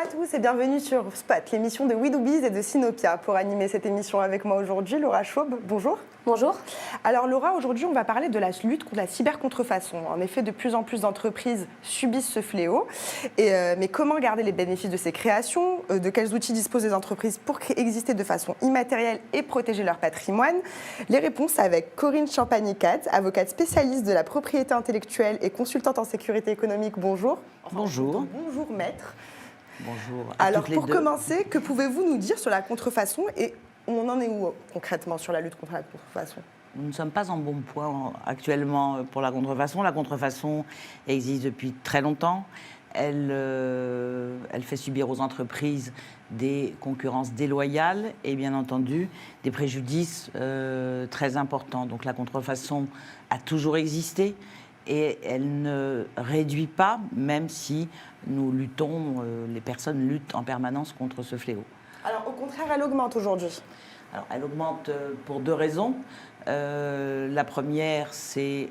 à tous et bienvenue sur Spot, l'émission de We Do Biz et de Sinopia. Pour animer cette émission avec moi aujourd'hui, Laura Chaube, bonjour. Bonjour. Alors Laura, aujourd'hui on va parler de la lutte contre la cybercontrefaçon. En effet, de plus en plus d'entreprises subissent ce fléau. Mais comment garder les bénéfices de ces créations? De quels outils disposent les entreprises pour exister de façon immatérielle et protéger leur patrimoine? Les réponses avec Corinne Champagny-Cat, avocate spécialiste de la propriété intellectuelle et consultante en sécurité économique. Bonjour. Bonjour. Bonjour maître. Bonjour. Alors pour commencer, que pouvez-vous nous dire sur la contrefaçon et on en est où concrètement sur la lutte contre la contrefaçon? Nous ne sommes pas en bon point actuellement pour la contrefaçon. La contrefaçon existe depuis très longtemps. Elle fait subir aux entreprises des concurrences déloyales et bien entendu des préjudices très importants. Donc la contrefaçon a toujours existé et elle ne réduit pas, même si nous luttons, les personnes luttent en permanence contre ce fléau. Alors au contraire, elle augmente aujourd'hui. Alors, elle augmente pour deux raisons. La première, c'est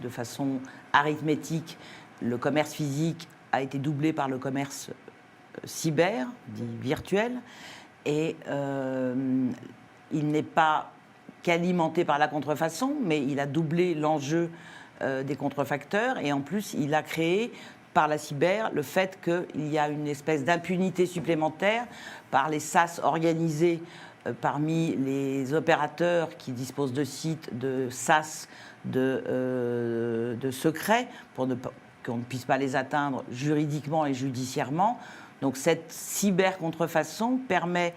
de façon arithmétique, le commerce physique a été doublé par le commerce cyber, dit virtuel, et il n'est pas qu'alimenté par la contrefaçon, mais il a doublé l'enjeu des contrefacteurs, et en plus, il a créé par la cyber le fait qu'il y a une espèce d'impunité supplémentaire par les SAS organisés parmi les opérateurs qui disposent de sites de SAS de secrets pour qu'on ne puisse pas les atteindre juridiquement et judiciairement. Donc cette cyber-contrefaçon permet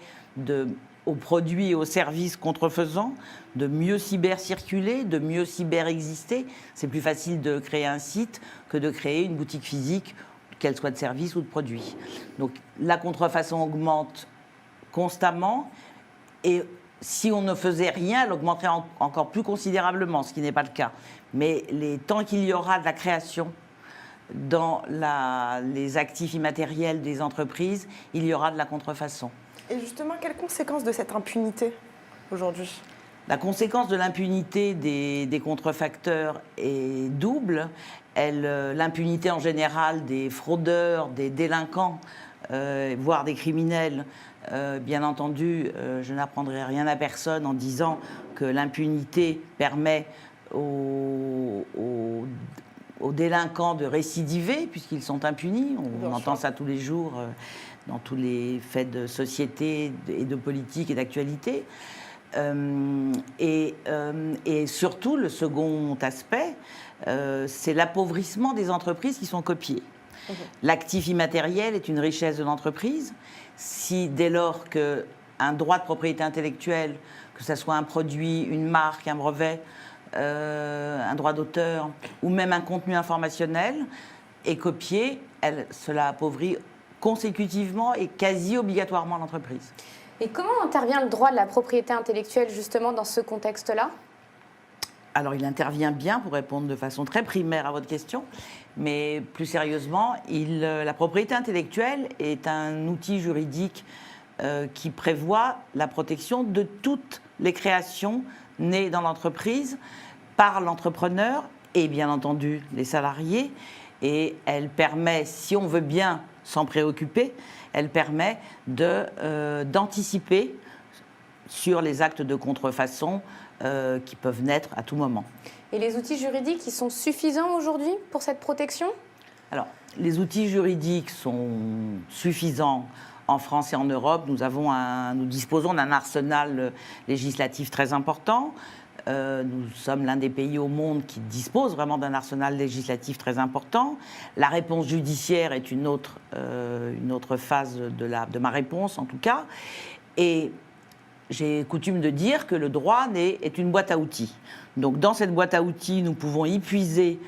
aux produits et aux services contrefaisants de mieux cyber-circuler, de mieux cyber-exister. C'est plus facile de créer un site que de créer une boutique physique, qu'elle soit de services ou de produits. Donc la contrefaçon augmente constamment et si on ne faisait rien, elle augmenterait encore plus considérablement, ce qui n'est pas le cas. Mais tant qu'il y aura de la création dans les actifs immatériels des entreprises, il y aura de la contrefaçon. Et justement, quelles conséquences de cette impunité aujourd'hui? La conséquence de l'impunité des contrefacteurs est double. L'impunité en général des fraudeurs, des délinquants, voire des criminels, bien entendu, je n'apprendrai rien à personne en disant que l'impunité permet aux délinquants de récidiver puisqu'ils sont impunis. On entend ça tous les jours dans tous les faits de société et de politique et d'actualité. Et surtout, le second aspect, c'est l'appauvrissement des entreprises qui sont copiées. L'actif immatériel est une richesse de l'entreprise. Si dès lors qu'un droit de propriété intellectuelle, que ce soit un produit, une marque, un brevet, un droit d'auteur ou même un contenu informationnel est copié, cela appauvrit consécutivement et quasi obligatoirement l'entreprise. Et comment intervient le droit de la propriété intellectuelle justement dans ce contexte-là? Alors il intervient bien pour répondre de façon très primaire à votre question, mais plus sérieusement, la propriété intellectuelle est un outil juridique qui prévoit la protection de toutes les créations nées dans l'entreprise par l'entrepreneur et bien entendu les salariés. Et elle permet, si on veut bien s'en préoccuper, elle permet d'anticiper sur les actes de contrefaçon qui peuvent naître à tout moment. Et les outils juridiques, ils sont suffisants aujourd'hui pour cette protection? Alors, les outils juridiques sont suffisants en France et en Europe. Nous disposons d'un arsenal législatif très important. Nous sommes l'un des pays au monde qui dispose vraiment d'un arsenal législatif très important. La réponse judiciaire est une autre phase de ma réponse, en tout cas. Et j'ai coutume de dire que le droit est une boîte à outils. Donc, dans cette boîte à outils, nous pouvons y puiser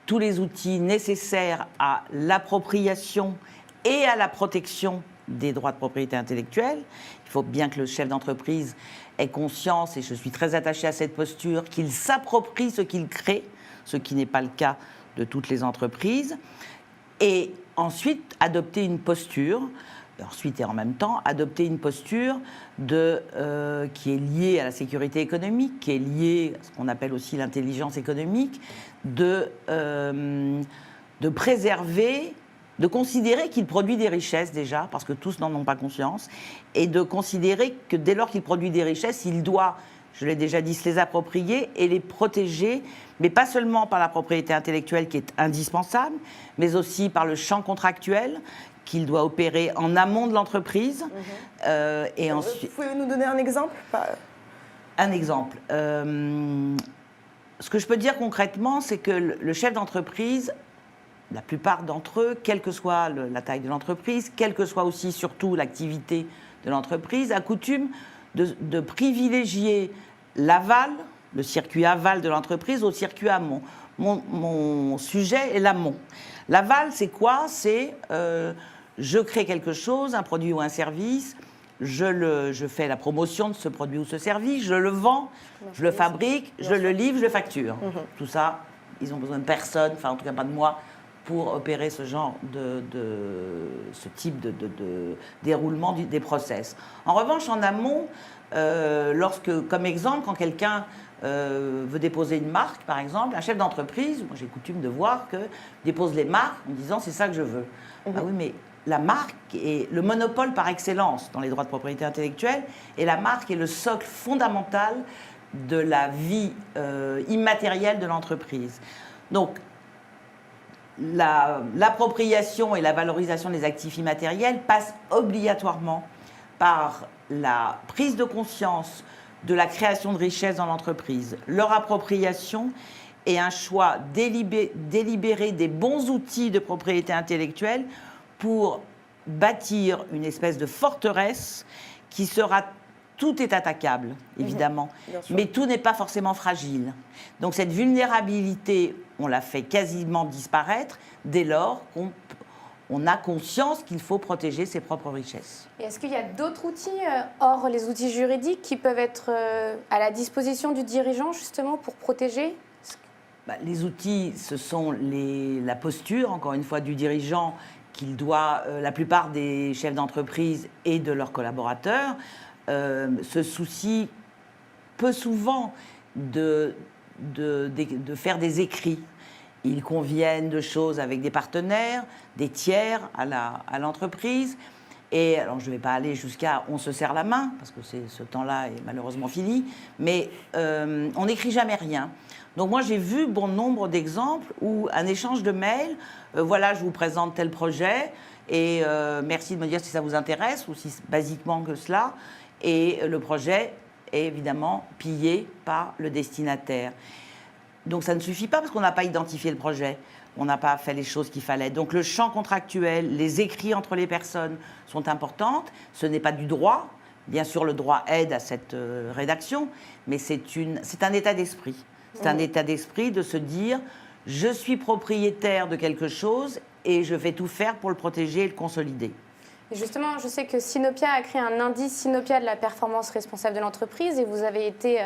tous les outils nécessaires à l'appropriation et à la protection des droits de propriété intellectuelle. Il faut bien que le chef d'entreprise ait conscience, et je suis très attachée à cette posture, qu'il s'approprie ce qu'il crée, ce qui n'est pas le cas de toutes les entreprises, et ensuite adopter une posture, et en même temps adopter une posture qui est liée à la sécurité économique, qui est liée à ce qu'on appelle aussi l'intelligence économique, de préserver de considérer qu'il produit des richesses déjà, parce que tous n'en ont pas conscience, et de considérer que dès lors qu'il produit des richesses, il doit, je l'ai déjà dit, se les approprier et les protéger, mais pas seulement par la propriété intellectuelle qui est indispensable, mais aussi par le champ contractuel qu'il doit opérer en amont de l'entreprise. Et ensuite, vous pouvez nous donner un exemple? Un exemple. Ce que je peux dire concrètement, c'est que le chef d'entreprise, la plupart d'entre eux, quelle que soit la taille de l'entreprise, quelle que soit aussi surtout l'activité de l'entreprise, a coutume de privilégier l'aval, le circuit aval de l'entreprise au circuit amont. Mon sujet est l'amont. L'aval, c'est quoi? C'est je crée quelque chose, un produit ou un service, je fais la promotion de ce produit ou ce service, je le vends, je le fabrique, je le livre, je le facture. Tout ça, ils ont besoin de personne, enfin en tout cas pas de moi, pour opérer ce genre ce type de déroulement des process. En revanche, en amont, comme exemple, quand quelqu'un veut déposer une marque, par exemple, un chef d'entreprise, moi j'ai coutume de voir que dépose les marques en disant c'est ça que je veux. Ah oui, mais la marque est le monopole par excellence dans les droits de propriété intellectuelle, et la marque est le socle fondamental de la vie immatérielle de l'entreprise. Donc, l'appropriation et la valorisation des actifs immatériels passent obligatoirement par la prise de conscience de la création de richesses dans l'entreprise, leur appropriation et un choix délibéré des bons outils de propriété intellectuelle pour bâtir une espèce de forteresse qui sera... Tout est attaquable, évidemment, mais tout n'est pas forcément fragile. Donc cette vulnérabilité, on la fait quasiment disparaître dès lors qu'on a conscience qu'il faut protéger ses propres richesses. Et est-ce qu'il y a d'autres outils, hors les outils juridiques, qui peuvent être à la disposition du dirigeant, justement, pour protéger ? Les outils, ce sont la posture, encore une fois, du dirigeant, qu'il doit, la plupart des chefs d'entreprise et de leurs collaborateurs, se soucient peu souvent de faire des écrits. Ils conviennent de choses avec des partenaires, des tiers à l'entreprise. Et alors, je ne vais pas aller jusqu'à on se serre la main, parce que ce temps-là est malheureusement fini, mais on n'écrit jamais rien. Donc moi, j'ai vu bon nombre d'exemples où un échange de mails, voilà, je vous présente tel projet, et merci de me dire si ça vous intéresse, ou si basiquement que cela. Et le projet est évidemment pillé par le destinataire. Donc ça ne suffit pas parce qu'on n'a pas identifié le projet, on n'a pas fait les choses qu'il fallait. Donc le champ contractuel, les écrits entre les personnes sont importants. Ce n'est pas du droit. Bien sûr, le droit aide à cette rédaction, mais c'est un état d'esprit. C'est un état d'esprit de se dire « je suis propriétaire de quelque chose et je vais tout faire pour le protéger et le consolider ». Et justement, je sais que Sinopia a créé un indice Sinopia de la performance responsable de l'entreprise, et vous avez été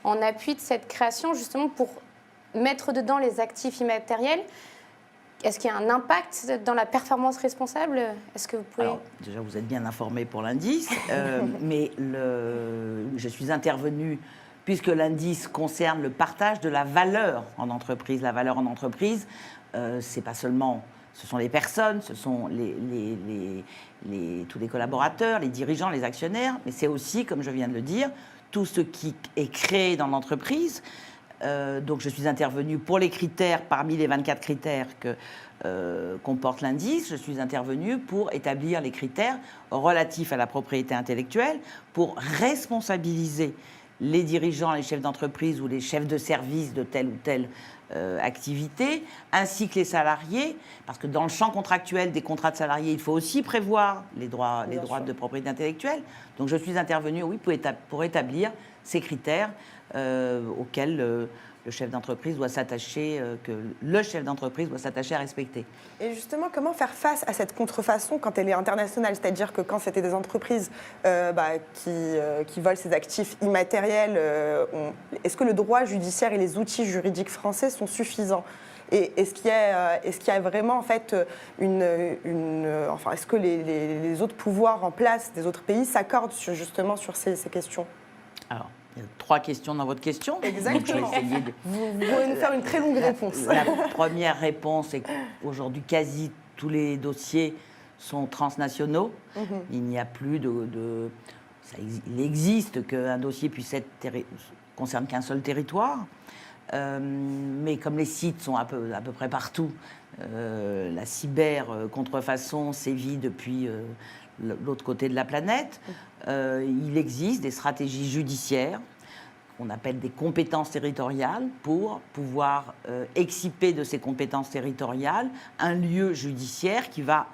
en appui de cette création justement pour mettre dedans les actifs immatériels. Est-ce qu'il y a un impact dans la performance responsable? Est-ce que vous pouvez... Alors, déjà, vous êtes bien informé pour l'indice, mais je suis intervenue, puisque l'indice concerne le partage de la valeur en entreprise. La valeur en entreprise, c'est pas seulement... Ce sont les personnes, ce sont tous les collaborateurs, les dirigeants, les actionnaires, mais c'est aussi, comme je viens de le dire, tout ce qui est créé dans l'entreprise. Donc je suis intervenue pour les critères, parmi les 24 critères que comporte l'indice, je suis intervenue pour établir les critères relatifs à la propriété intellectuelle, pour responsabiliser les dirigeants, les chefs d'entreprise ou les chefs de service de telle ou telle activité, ainsi que les salariés, parce que dans le champ contractuel des contrats de salariés, il faut aussi prévoir les droits de propriété intellectuelle. Donc je suis intervenue, oui, pour établir ces critères auxquels le chef d'entreprise doit s'attacher, à respecter. Et justement, comment faire face à cette contrefaçon quand elle est internationale? C'est-à-dire que quand c'était des entreprises qui volent ces actifs immatériels, est-ce que le droit judiciaire et les outils juridiques français sont suffisants? Et est-ce qu'il y a vraiment en fait est-ce que les autres pouvoirs en place des autres pays s'accordent justement sur ces questions? Alors, il y a 3 questions dans votre question. Exactement. Vous pouvez nous faire une très longue réponse. La première réponse est qu'aujourd'hui, quasi tous les dossiers sont transnationaux. Il n'y a plus il existe qu'un dossier puisse concerne qu'un seul territoire. Mais comme les sites sont à peu près partout, la cyber-contrefaçon sévit depuis l'autre côté de la planète. Il existe des stratégies judiciaires qu'on appelle des compétences territoriales pour pouvoir exciper de ces compétences territoriales un lieu judiciaire qui va,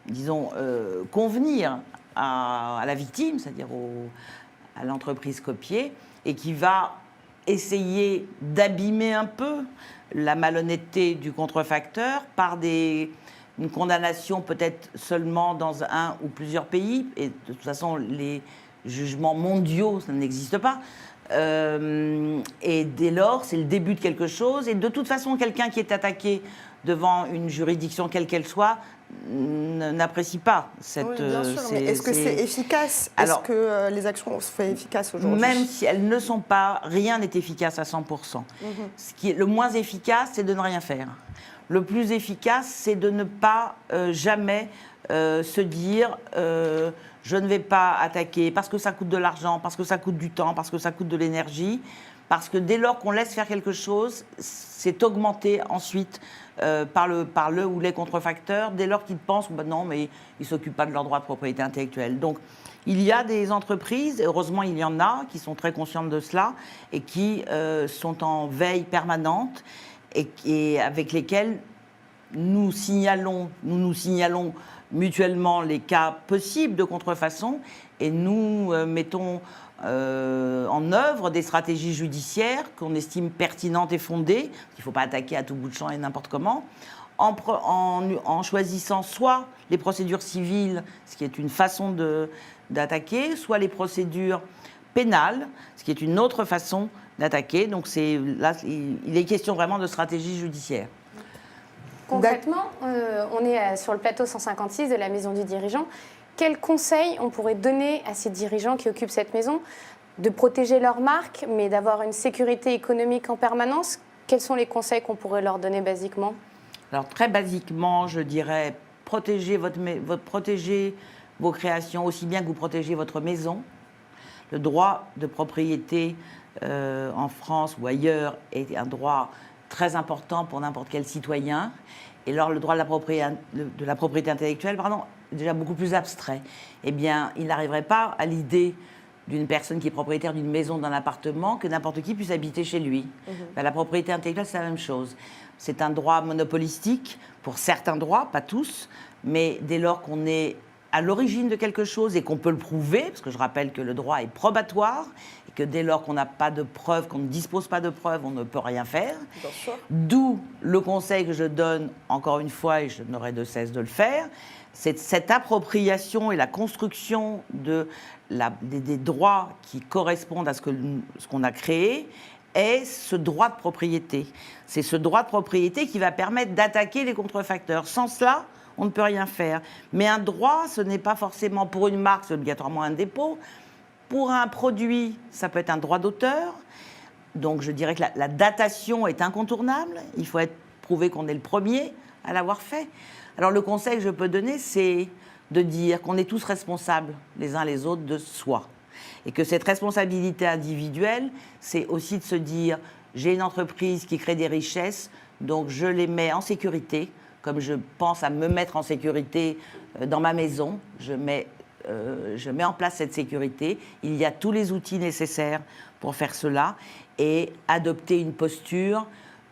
disons, convenir à la victime, c'est-à-dire à l'entreprise copiée, et qui va essayer d'abîmer un peu la malhonnêteté du contrefacteur par une condamnation peut-être seulement dans un ou plusieurs pays, et de toute façon les jugements mondiaux, ça n'existe pas. Et dès lors, c'est le début de quelque chose, et de toute façon, quelqu'un qui est attaqué devant une juridiction quelle qu'elle soit n'apprécie pas cette... Oui, bien sûr, mais est-ce que c'est efficace? Est-ce que les actions sont efficaces aujourd'hui? Même si elles ne sont pas, rien n'est efficace à 100%. Ce qui est le moins efficace, c'est de ne rien faire. Le plus efficace, c'est de ne pas jamais se dire je ne vais pas attaquer parce que ça coûte de l'argent, parce que ça coûte du temps, parce que ça coûte de l'énergie. Parce que dès lors qu'on laisse faire quelque chose, c'est augmenté ensuite par le ou les contrefacteurs, dès lors qu'ils pensent non, mais ils ne s'occupent pas de leurs droits de propriété intellectuelle. Donc, il y a des entreprises, heureusement il y en a, qui sont très conscientes de cela et qui sont en veille permanente et avec lesquelles nous nous signalons mutuellement les cas possibles de contrefaçon et nous mettons en œuvre des stratégies judiciaires qu'on estime pertinentes et fondées. Il ne faut pas attaquer à tout bout de champ et n'importe comment, en choisissant soit les procédures civiles, ce qui est une façon d'attaquer, soit les procédures pénales, ce qui est une autre façon d'attaquer. Donc là, il est question vraiment de stratégie judiciaire. Concrètement, on est sur le plateau 156 de la Maison du Dirigeant. Quels conseils on pourrait donner à ces dirigeants qui occupent cette maison de protéger leur marque, mais d'avoir une sécurité économique en permanence? Quels sont les conseils qu'on pourrait leur donner basiquement? Alors très basiquement, je dirais protéger vos créations aussi bien que vous protégez votre maison. Le droit de propriété en France ou ailleurs est un droit très important pour n'importe quel citoyen. Et alors le droit de la propriété intellectuelle, déjà beaucoup plus abstrait. Eh bien, il n'arriverait pas à l'idée d'une personne qui est propriétaire d'une maison, d'un appartement, que n'importe qui puisse habiter chez lui. La propriété intellectuelle, c'est la même chose. C'est un droit monopolistique pour certains droits, pas tous, mais dès lors qu'on est à l'origine de quelque chose et qu'on peut le prouver, parce que je rappelle que le droit est probatoire, et que dès lors qu'on n'a pas de preuves, qu'on ne dispose pas de preuves, on ne peut rien faire. D'où le conseil que je donne, encore une fois, et je n'aurai de cesse de le faire, c'est cette appropriation et la construction des droits qui correspondent à ce qu'on a créé, est ce droit de propriété. C'est ce droit de propriété qui va permettre d'attaquer les contrefacteurs. Sans cela, on ne peut rien faire. Mais un droit, ce n'est pas forcément pour une marque, c'est obligatoirement un dépôt. Pour un produit, ça peut être un droit d'auteur. Donc je dirais que la datation est incontournable. Il faut prouver qu'on est le premier à l'avoir fait. Alors le conseil que je peux donner, c'est de dire qu'on est tous responsables les uns les autres de soi. Et que cette responsabilité individuelle, c'est aussi de se dire, j'ai une entreprise qui crée des richesses, donc je les mets en sécurité, comme je pense à me mettre en sécurité dans ma maison, je mets en place cette sécurité. Il y a tous les outils nécessaires pour faire cela et adopter une posture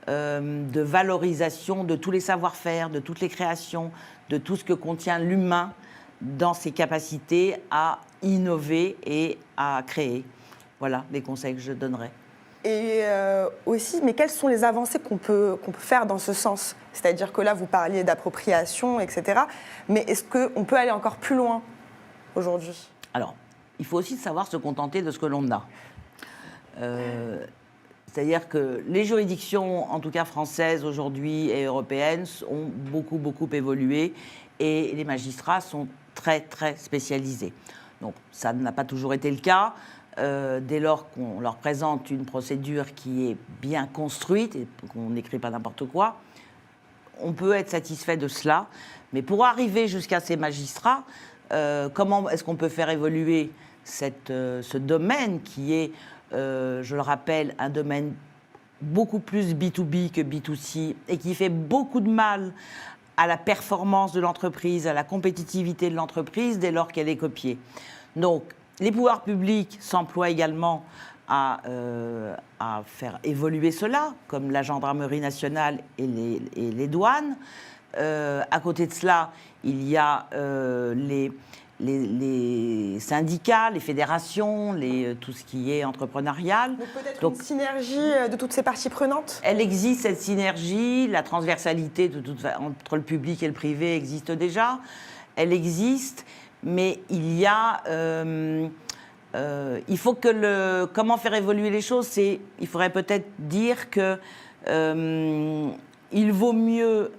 de valorisation de tous les savoir-faire, de toutes les créations, de tout ce que contient l'humain dans ses capacités à innover et à créer. Voilà les conseils que je donnerais. Et aussi, mais quelles sont les avancées qu'on peut faire dans ce sens? C'est-à-dire que là, vous parliez d'appropriation, etc. Mais est-ce qu'on peut aller encore plus loin aujourd'hui? Alors, il faut aussi savoir se contenter de ce que l'on a. C'est-à-dire que les juridictions, en tout cas françaises aujourd'hui et européennes, ont beaucoup, beaucoup évolué et les magistrats sont très, très spécialisés. Donc, ça n'a pas toujours été le cas. Dès lors qu'on leur présente une procédure qui est bien construite et qu'on n'écrit pas n'importe quoi, on peut être satisfait de cela. Mais pour arriver jusqu'à ces magistrats, comment est-ce qu'on peut faire évoluer ce domaine qui est, je le rappelle, un domaine beaucoup plus B2B que B2C et qui fait beaucoup de mal à la performance de l'entreprise, à la compétitivité de l'entreprise dès lors qu'elle est copiée. Donc, les pouvoirs publics s'emploient également à faire évoluer cela, comme la gendarmerie nationale et les douanes. À côté de cela, il y a les syndicats, les fédérations, tout ce qui est entrepreneurial. Donc peut-être une synergie de toutes ces parties prenantes ? Elle existe, cette synergie, la transversalité entre le public et le privé existe déjà. Elle existe, mais il y a... il faut que comment faire évoluer les choses, il faudrait peut-être dire que il vaut mieux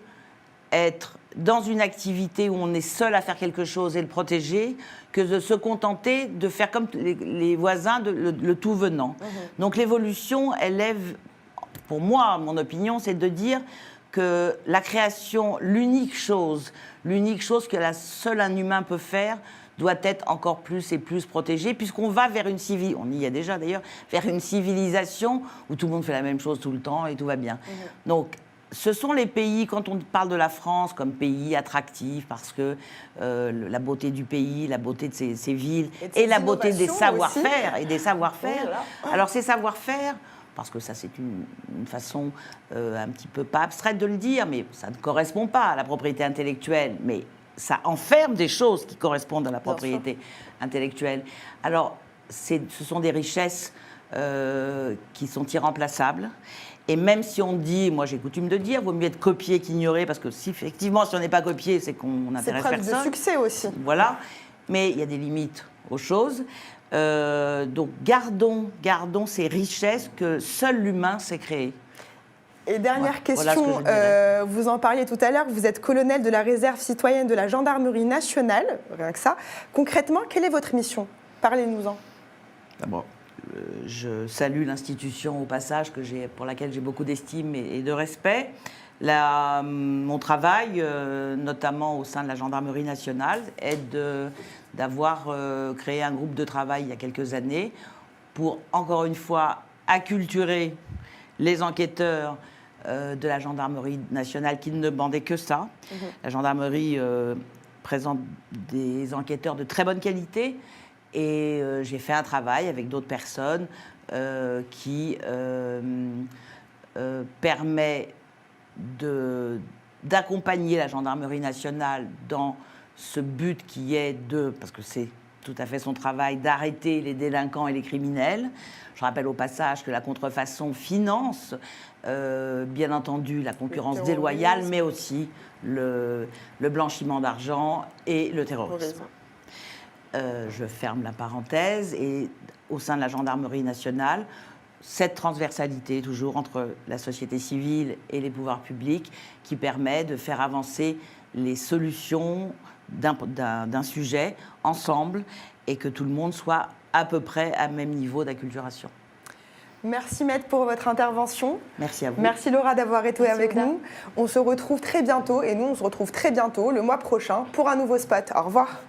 être dans une activité où on est seul à faire quelque chose et le protéger, que de se contenter de faire comme les voisins, le tout venant. Donc l'évolution, pour moi, mon opinion, c'est de dire que la création, l'unique chose que seul un humain peut faire, doit être encore plus et plus protégée, puisqu'on va vers on y est déjà d'ailleurs, vers une civilisation où tout le monde fait la même chose tout le temps et tout va bien. Donc, ce sont les pays, quand on parle de la France comme pays attractif, parce que la beauté du pays, la beauté de ses villes, et la beauté des savoir-faire, Alors ces savoir-faire, parce que ça c'est une façon un petit peu pas abstraite de le dire, mais ça ne correspond pas à la propriété intellectuelle, mais ça enferme des choses qui correspondent à la propriété intellectuelle. Alors, ce sont des richesses qui sont irremplaçables. Et même si on dit, moi j'ai coutume de dire, vaut mieux être copié qu'ignoré, parce que effectivement, si on n'est pas copié, c'est qu'on n'intéresse personne. C'est preuve de succès aussi. Voilà. Mais il y a des limites aux choses. Donc, gardons ces richesses que seul l'humain sait créer. Et dernière question, vous en parliez tout à l'heure, vous êtes colonel de la réserve citoyenne de la gendarmerie nationale, rien que ça. Concrètement, quelle est votre mission ? Parlez-nous-en. D'abord, je salue l'institution au passage pour laquelle j'ai beaucoup d'estime et de respect. Mon travail, notamment au sein de la gendarmerie nationale, est d'avoir créé un groupe de travail il y a quelques années pour, encore une fois, acculturer les enquêteurs de la gendarmerie nationale qui ne demandaient que ça. La gendarmerie présente des enquêteurs de très bonne qualité et j'ai fait un travail avec d'autres personnes qui permet d'accompagner la gendarmerie nationale dans ce but qui est parce que c'est tout à fait son travail, d'arrêter les délinquants et les criminels. Je rappelle au passage que la contrefaçon finance, bien entendu, la concurrence déloyale, mais aussi le blanchiment d'argent et le terrorisme. Je ferme la parenthèse. Et au sein de la gendarmerie nationale, cette transversalité toujours entre la société civile et les pouvoirs publics qui permet de faire avancer les solutions d'un sujet ensemble et que tout le monde soit à peu près à même niveau d'acculturation. Merci Maître pour votre intervention. Merci à vous. Merci Laura d'avoir été avec nous. On se retrouve très bientôt et nous on se retrouve très bientôt le mois prochain pour un nouveau spot. Au revoir.